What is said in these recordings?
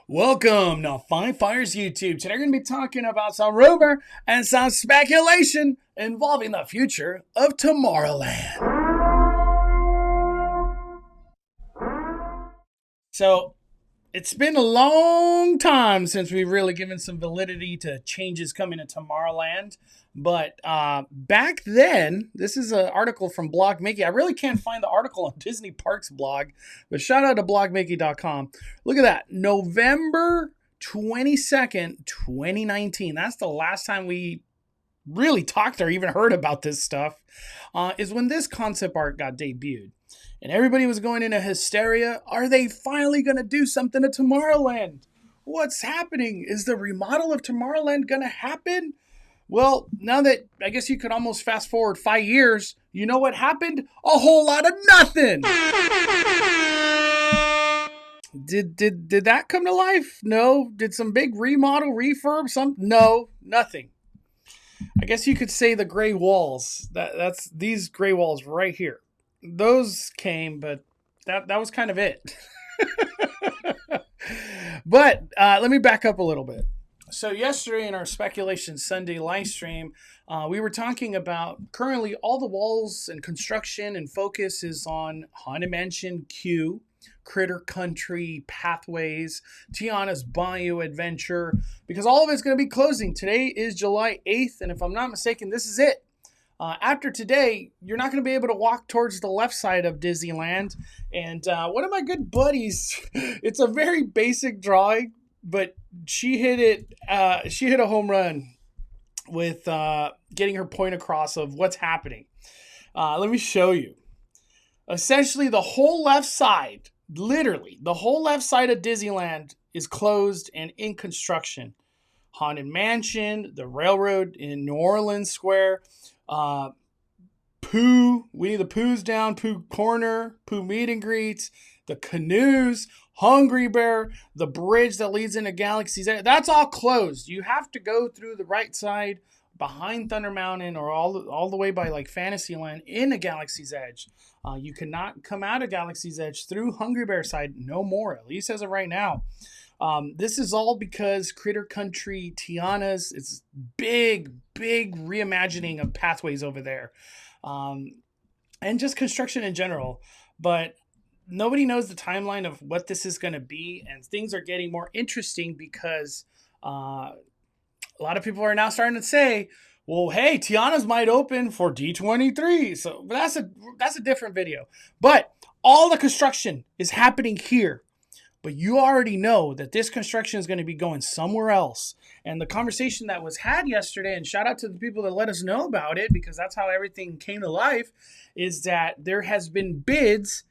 Welcome to Five Fires YouTube. Today we're going to be talking about some rumor and some speculation involving the future of Tomorrowland. So, it's been a long time since we've really given some validity to changes coming to Tomorrowland. But back then, this is an article from Blog Mickey. I really can't find the article on Disney Parks blog, but shout out to blogmickey.com. Look at that. November 22nd, 2019. That's the last time we really talked or even heard about this stuff, is when this concept art got debuted. And everybody was going into hysteria. Are they finally going to do something at Tomorrowland? What's happening? Is the remodel of Tomorrowland going to happen? Well, now that I guess you could almost fast forward 5 years, you know what happened? A whole lot of nothing. Did that come to life? No. Did some big remodel, refurb, No, nothing. I guess you could say the gray walls. That's these gray walls right here. Those came, but that was kind of it. But let me back up a little bit. So yesterday in our Speculation Sunday live stream, we were talking about currently all the walls and construction and focus is on Haunted Mansion Q, Critter Country Pathways, Tiana's Bayou Adventure, because all of it's going to be closing. Today is July 8th, and if I'm not mistaken, this is it. After today, you're not going to be able to walk towards the left side of Disneyland. And one of my good buddies, it's a very basic drawing, but she hit it. She hit a home run with getting her point across of what's happening. Let me show you. Essentially, the whole left side, literally, the whole left side of Disneyland is closed and in construction. Haunted Mansion, the railroad in New Orleans Square, Pooh, Winnie the Pooh's down, Pooh Corner, Pooh Meet and Greets, the canoes, Hungry Bear, the bridge that leads into Galaxy's Edge. That's all closed. You have to go through the right side behind Thunder Mountain or all the way by like Fantasyland into Galaxy's Edge. You cannot come out of Galaxy's Edge through Hungry Bear side no more, at least as of right now. This is all because Critter Country, Tiana's, it's big reimagining of pathways over there. And just construction in general. But nobody knows the timeline of what this is going to be. And things are getting more interesting because a lot of people are now starting to say, well, hey, Tiana's might open for D23. So that's a different video. But all the construction is happening here. But you already know that this construction is going to be going somewhere else. And the conversation that was had yesterday, and shout out to the people that let us know about it, because that's how everything came to life, is that there has been bids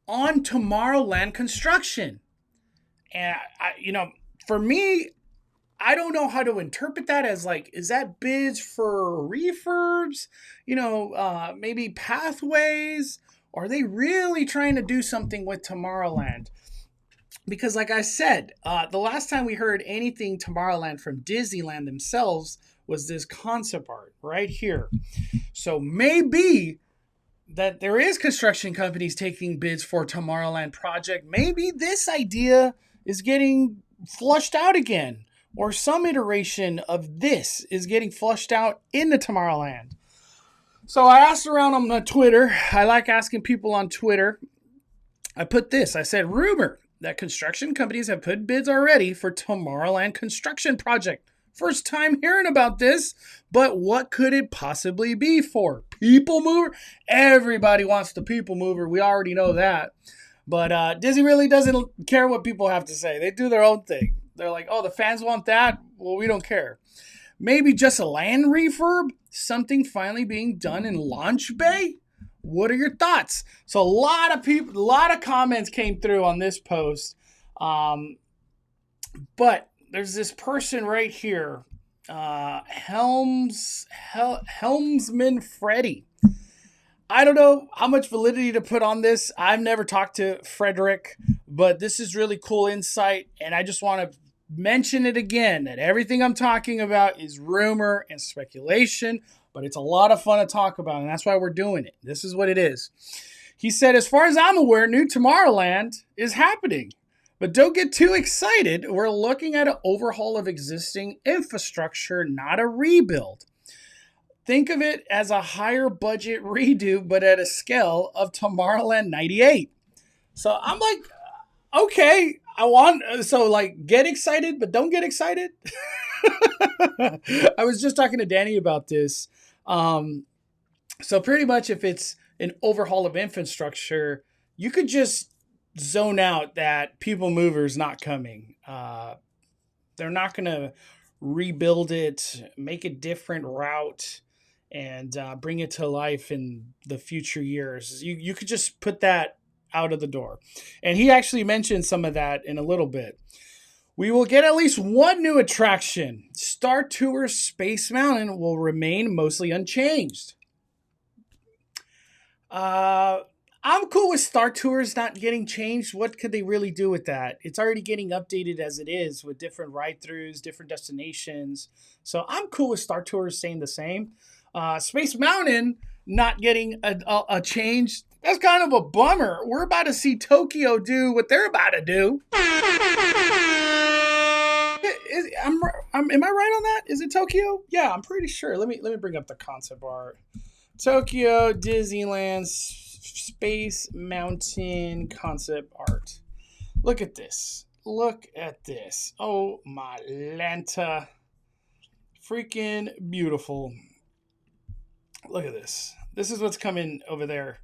on Tomorrowland construction. And, for me, I don't know how to interpret that as like, is that bids for refurbs? Maybe pathways? Or are they really trying to do something with Tomorrowland? Because like I said, the last time we heard anything Tomorrowland from Disneyland themselves was this concept art right here. So maybe that there is construction companies taking bids for Tomorrowland project. Maybe this idea is getting flushed out again, or some iteration of this is getting flushed out into Tomorrowland. So I asked around on Twitter. I like asking people on Twitter. I put this. I said, rumor that construction companies have put bids already for Tomorrowland construction project. First time hearing about this, but what could it possibly be for? People mover? Everybody wants the people mover. We already know that. But Disney really doesn't care what people have to say. They do their own thing. They're like, oh, the fans want that? Well, we don't care. Maybe just a land refurb? Something finally being done in Launch Bay? What are your thoughts? So a lot of comments came through on this post. But there's this person right here, Helmsman Freddy. I don't know how much validity to put on this. I've never talked to Frederick, but this is really cool insight. And I just want to mention it again, that everything I'm talking about is rumor and speculation, but it's a lot of fun to talk about, and that's why we're doing it. This is what it is. He said, as far as I'm aware, New Tomorrowland is happening, But don't get too excited. We're looking at an overhaul of existing infrastructure, not a rebuild. Think of it as a higher budget redo, but at a scale of Tomorrowland 98. So I'm like, okay, get excited, but don't get excited. I was just talking to Danny about this. So pretty much if it's an overhaul of infrastructure, you could just zone out that People Mover's not coming. They're not going to rebuild it, make a different route, and bring it to life in the future years. You could just put that out of the door. And he actually mentioned some of that in a little bit. We will get at least one new attraction. Star Tours Space Mountain will remain mostly unchanged. I'm cool with Star Tours not getting changed. What could they really do with that? It's already getting updated as it is with different ride-throughs, different destinations. So I'm cool with Star Tours staying the same. Space Mountain not getting a change. That's kind of a bummer. We're about to see Tokyo do what they're about to do. Am I right on that? Is it Tokyo? Yeah, I'm pretty sure. Let me bring up the concept art. Tokyo Disneyland Space Mountain concept art. Look at this. Look at this. Oh my Lanta. Freaking beautiful. Look at this. This is what's coming over there.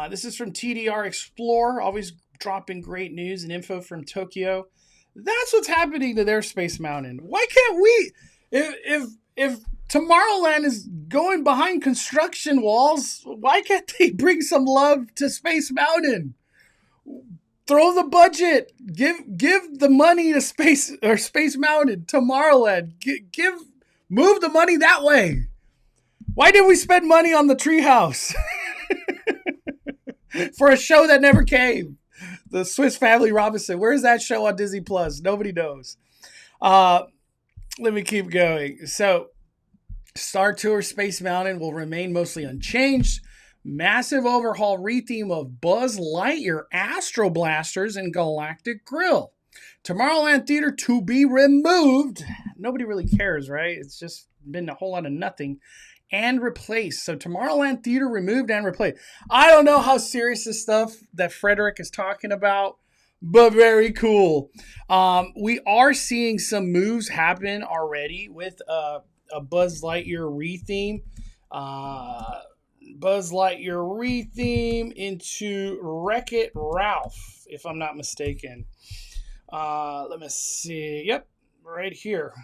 This is from TDR Explore, always dropping great news and info from Tokyo. That's what's happening to their Space Mountain. Why can't we? If Tomorrowland is going behind construction walls, why can't they bring some love to Space Mountain? Throw the budget. Give the money to Space Mountain, Tomorrowland. Move the money that way. Why did we spend money on the treehouse? For a show that never came. The Swiss Family Robinson. Where's that show on Disney Plus? Nobody knows. Let me keep going. So, Star Tours Space Mountain will remain mostly unchanged. Massive overhaul retheme of Buzz Lightyear Astro Blasters and Galactic Grill. Tomorrowland Theater to be removed. Nobody really cares, right? It's just been a whole lot of nothing. And replaced. So Tomorrowland Theater removed and replaced. I don't know how serious this stuff that Frederick is talking about, but very cool. We are seeing some moves happen already with a Buzz Lightyear retheme. Buzz Lightyear retheme into Wreck-It Ralph, if I'm not mistaken. Let me see. Yep, right here.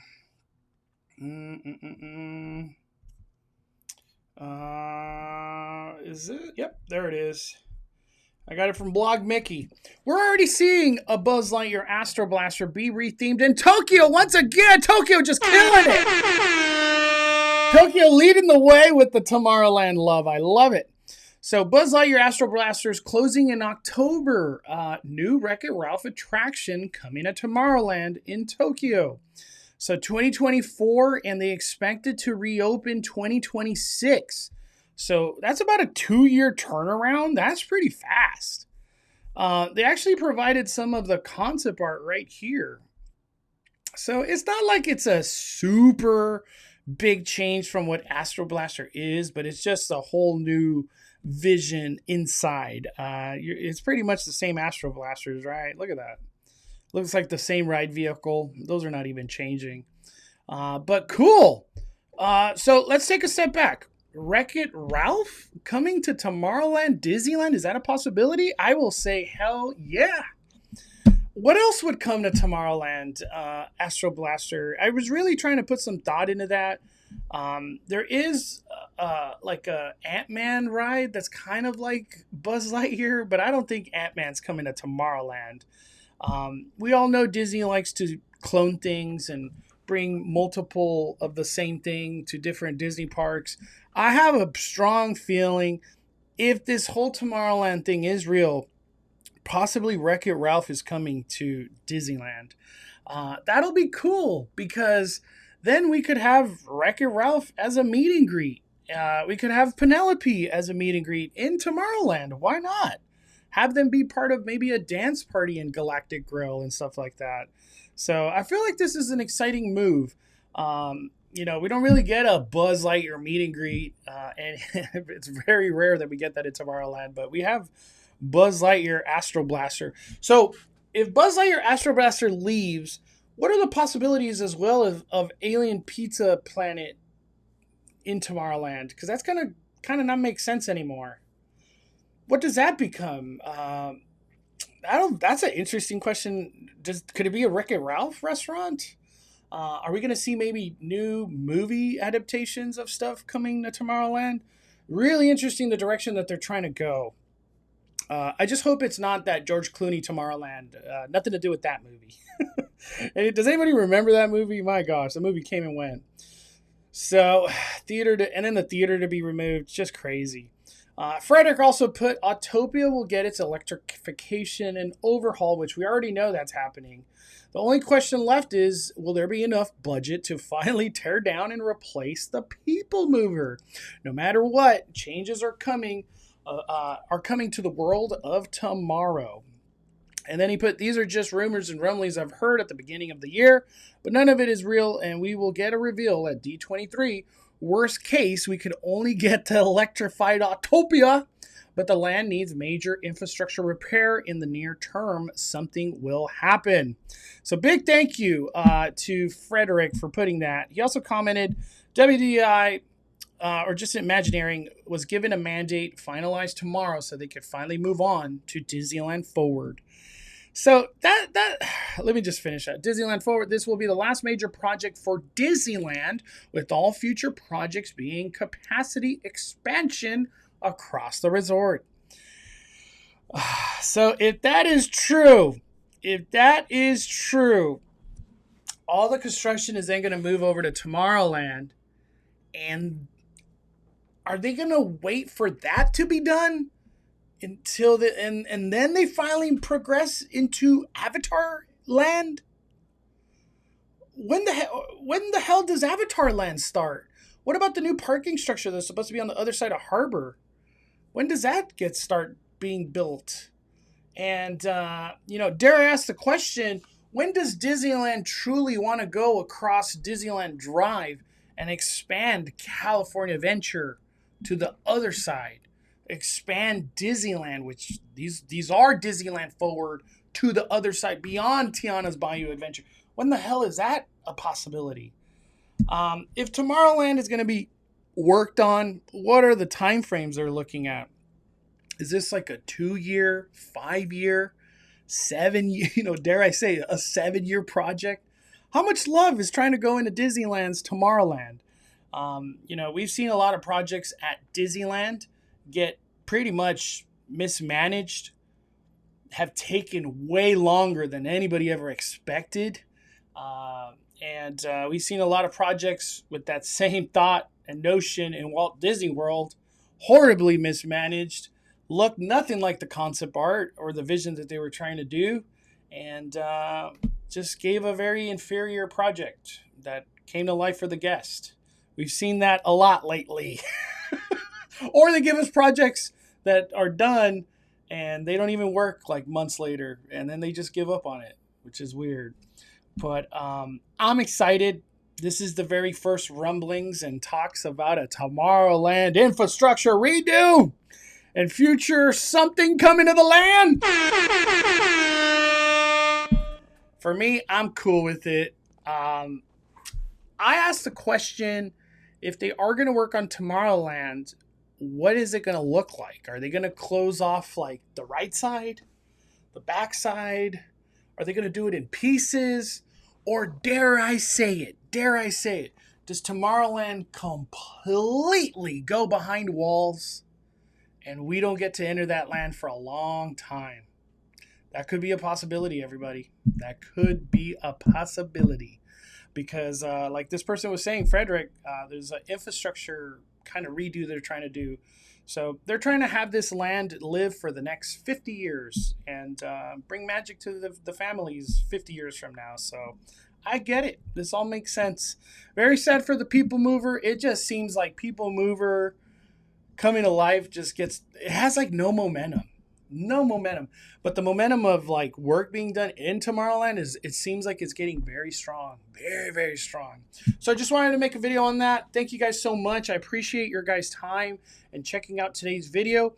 Is it? Yep, there it is. I got it from Blog Mickey. We're already seeing a Buzz Lightyear Astro Blaster be rethemed in Tokyo once again. Tokyo just killing it. Tokyo leading the way with the Tomorrowland love. I love it. So Buzz Lightyear Astro Blasters closing in October. New Wreck-It Ralph attraction coming to Tomorrowland in Tokyo. So 2024, and they expected to reopen 2026. So that's about a 2-year turnaround. That's pretty fast. They actually provided some of the concept art right here. So it's not like it's a super big change from what Astro Blaster is, but it's just a whole new vision inside. It's pretty much the same Astro Blasters, right? Look at that. Looks like the same ride vehicle. Those are not even changing. But cool. So let's take a step back. Wreck-It Ralph coming to Tomorrowland Disneyland? Is that a possibility? I will say hell yeah. What else would come to Tomorrowland? Astro Blaster. I was really trying to put some thought into that. There is like a Ant-Man ride that's kind of like Buzz Lightyear, but I don't think Ant-Man's coming to Tomorrowland. We all know Disney likes to clone things and bring multiple of the same thing to different Disney parks. I have a strong feeling if this whole Tomorrowland thing is real, possibly Wreck-It Ralph is coming to Disneyland. That'll be cool because then we could have Wreck-It Ralph as a meet and greet. We could have Penelope as a meet and greet in Tomorrowland. Why not? have them be part of maybe a dance party in Galactic Grill and stuff like that. So I feel like this is an exciting move. We don't really get a Buzz Lightyear meet and greet, and it's very rare that we get that in Tomorrowland, but we have Buzz Lightyear Astro Blaster. So if Buzz Lightyear Astro Blaster leaves, what are the possibilities as well of Alien Pizza Planet in Tomorrowland? Because that's gonna kind of not make sense anymore. What does that become? I don't. That's an interesting question. Could it be a Wreck-It Ralph restaurant? Are we going to see maybe new movie adaptations of stuff coming to Tomorrowland? Really interesting the direction that they're trying to go. I just hope it's not that George Clooney Tomorrowland. Nothing to do with that movie. Does anybody remember that movie? My gosh, the movie came and went. So and then the theater to be removed, just crazy. Frederick also put Autopia will get its electrification and overhaul, which we already know that's happening. The only question left is, will there be enough budget to finally tear down and replace the People Mover? No matter what, changes are coming to the world of tomorrow. And then he put, these are just rumors and rumblings I've heard at the beginning of the year, but none of it is real, and we will get a reveal at D23. Worst case, we could only get the electrified Autopia, but the land needs major infrastructure repair in the near term. Something will happen. So big thank you to Frederick for putting that. He also commented, WDI, or just Imagineering, was given a mandate finalized tomorrow so they could finally move on to Disneyland Forward. So that let me just finish that. Disneyland Forward, this will be the last major project for Disneyland, with all future projects being capacity expansion across the resort. So if that is true, all the construction is then going to move over to Tomorrowland, and are they going to wait for that to be done until and then they finally progress into Avatar Land? When the hell does Avatar Land start? What about the new parking structure that's supposed to be on the other side of Harbor? When does that start being built? And dare I ask the question, when does Disneyland truly want to go across Disneyland Drive and expand California Adventure to the other side? Expand Disneyland, which these are Disneyland Forward, to the other side beyond Tiana's Bayou Adventure. When the hell is that a possibility? If Tomorrowland is going to be worked on, what are the time frames they're looking at? Is this like a 2-year, 5-year, 7-year, dare I say, a 7-year project? How much love is trying to go into Disneyland's Tomorrowland? We've seen a lot of projects at Disneyland get pretty much mismanaged, have taken way longer than anybody ever expected. And we've seen a lot of projects with that same thought and notion in Walt Disney World, horribly mismanaged, looked nothing like the concept art or the vision that they were trying to do, and just gave a very inferior project that came to life for the guest. We've seen that a lot lately. Or they give us projects that are done and they don't even work like months later, and then they just give up on it, which is weird. But I'm excited. This is the very first rumblings and talks about a Tomorrowland infrastructure redo and future something coming to the land. For me, I'm cool with it. I asked the question, if they are going to work on Tomorrowland, what is it going to look like? Are they going to close off like the right side, the back side? Are they going to do it in pieces? Or dare I say it, does Tomorrowland completely go behind walls and we don't get to enter that land for a long time? That could be a possibility, everybody. That could be a possibility. Because like this person was saying, Frederick, there's an infrastructure kind of redo they're trying to do. So they're trying to have this land live for the next 50 years and bring magic to the families 50 years from now. So I get it. This all makes sense. Very sad for the People Mover. It just seems like People Mover coming to life it has like no momentum. No momentum. But the momentum of like work being done in Tomorrowland is, it seems like it's getting very strong. Very, very strong. So I just wanted to make a video on that. Thank you guys so much. I appreciate your guys' time and checking out today's video.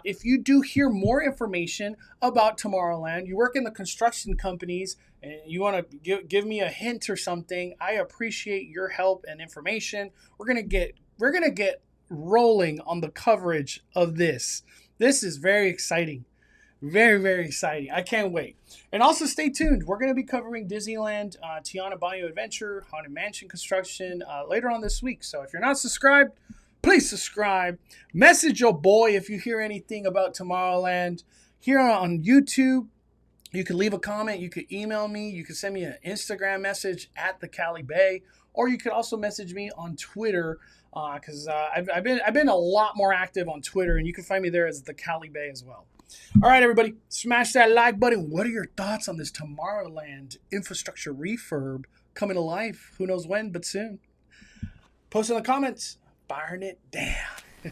If you do hear more information about Tomorrowland, you work in the construction companies and you want to give me a hint or something, I appreciate your help and information. We're gonna get rolling on the coverage of this. This is very exciting. Very, very exciting. I can't wait. And also stay tuned. We're going to be covering Disneyland, Tiana Bayou Adventure, Haunted Mansion construction later on this week. So if you're not subscribed, please subscribe. Message your boy if you hear anything about Tomorrowland. Here on YouTube, you can leave a comment. You could email me. You could send me an Instagram message at the Cali Bay. Or you could also message me on Twitter, because I've been a lot more active on Twitter, and you can find me there as the Cali Bay as well. All right, everybody, smash that like button. What are your thoughts on this Tomorrowland infrastructure refurb coming to life? Who knows when, but soon. Post in the comments. Firing it down.